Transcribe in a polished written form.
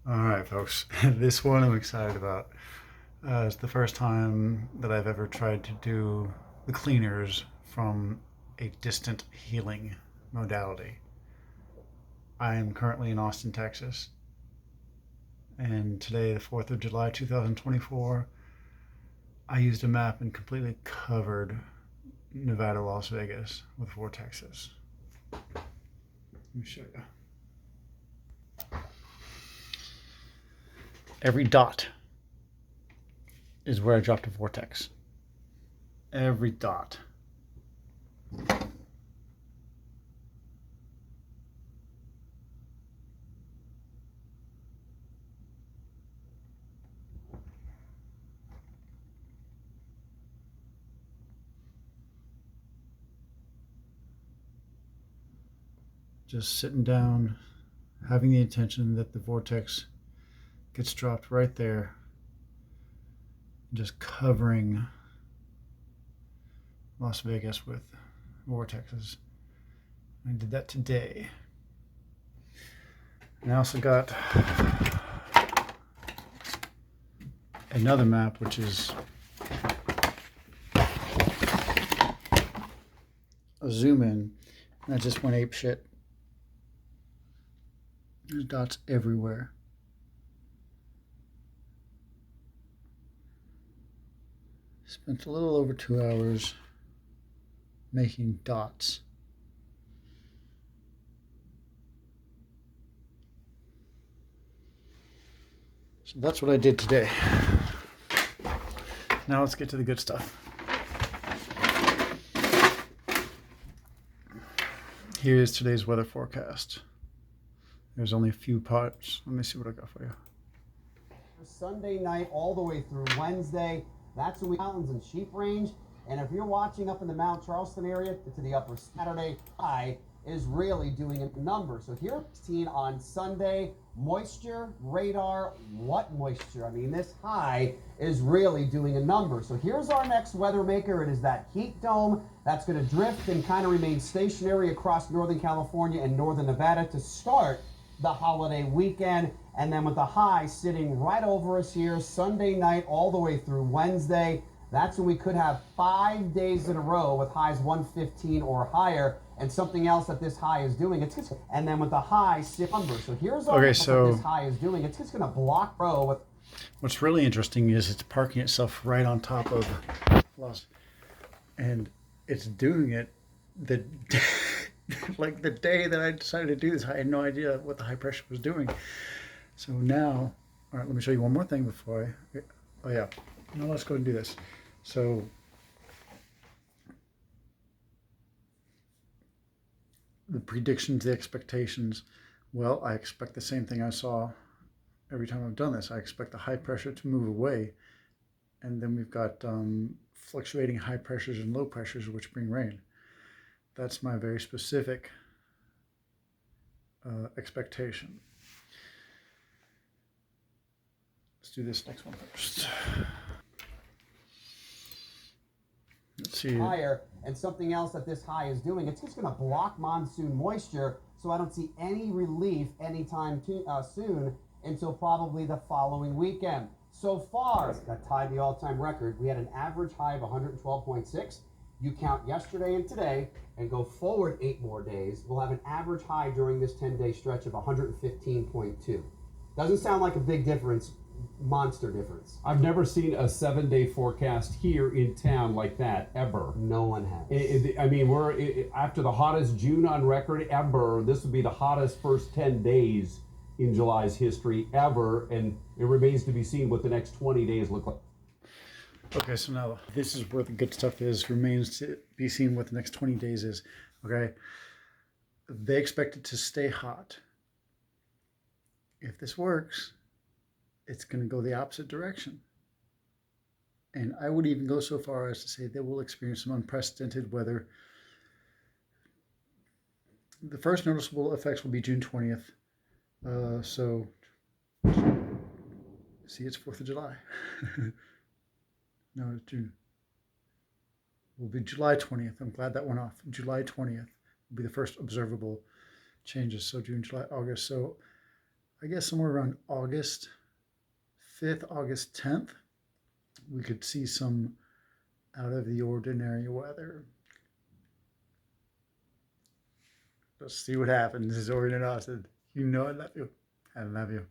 All right, folks. This one I'm excited about. It's the first time that I've ever tried to do the cleaners from a distant healing modality. I am currently in Austin, Texas, and today, the 4th of July, 2024, I used a map and completely covered Nevada, Las Vegas with vortexes. Let me show you. Every dot is where I dropped a vortex. Every dot. Just sitting down, having the intention that the vortex gets dropped right there, just covering Las Vegas with vortexes. I did that today. And I also got another map, which is a zoom in, and I just went ape shit. There's dots everywhere. Spent a little over 2 hours making dots. So that's what I did today. Now let's get to the good stuff. Here's today's weather forecast. There's only a few parts. Let me see what I got for you. Sunday night all the way through Wednesday. That's when we mountains and sheep range. And if you're watching up in the Mount Charleston area to the upper Saturday, high is really doing a number. So here 16 on Sunday, moisture, radar, what moisture? I mean, this high is really doing a number. So here's our next weather maker. It is that heat dome that's going to drift and kind of remain stationary across Northern California and Northern Nevada to start the holiday weekend. And then with the high sitting right over us here Sunday night all the way through Wednesday, that's when we could have 5 days in a row with highs 115 or higher. And something else that this high is doing, and then with the high number. So here's what this high is doing. It's just going to block row with. What's really interesting is it's parking itself right on top of Los, and it's doing it the like the day that I decided to do this. I had no idea what the high pressure was doing. So now, all right, let me show you one more thing before oh yeah, now let's go and do this. So the predictions, the expectations, well, I expect the same thing I saw every time I've done this. I expect the high pressure to move away, and then we've got fluctuating high pressures and low pressures which bring rain. That's my very specific expectation. Let's do this next one first. Let's see. Higher, and something else that this high is doing, it's just going to block monsoon moisture, so I don't see any relief anytime soon until probably the following weekend. So far, that tied the all-time record. We had an average high of 112.6. You count yesterday and today and go forward 8 more days, we'll have an average high during this 10-day stretch of 115.2. Doesn't sound like a big difference. Monster difference. I've never seen a 7-day forecast here in town like that ever. No one has. I mean, we're after the hottest June on record ever. This would be the hottest first 10 days in July's history ever, and it remains to be seen what the next 20 days look like. Okay, so now this is where the good stuff is. Remains to be seen what the next 20 days is. Okay, they expect it to stay hot. If this works, it's going to go the opposite direction. And I would even go so far as to say they will experience some unprecedented weather. The first noticeable effects will be June 20th. So, see, it's 4th of July. No, it's June. It will be July 20th. I'm glad that went off. July 20th will be the first observable changes. So June, July, August. So I guess somewhere around August 5th, August 10th, we could see some out of the ordinary weather. Let's see what happens. This is Orgonite. You know I love you. I love you.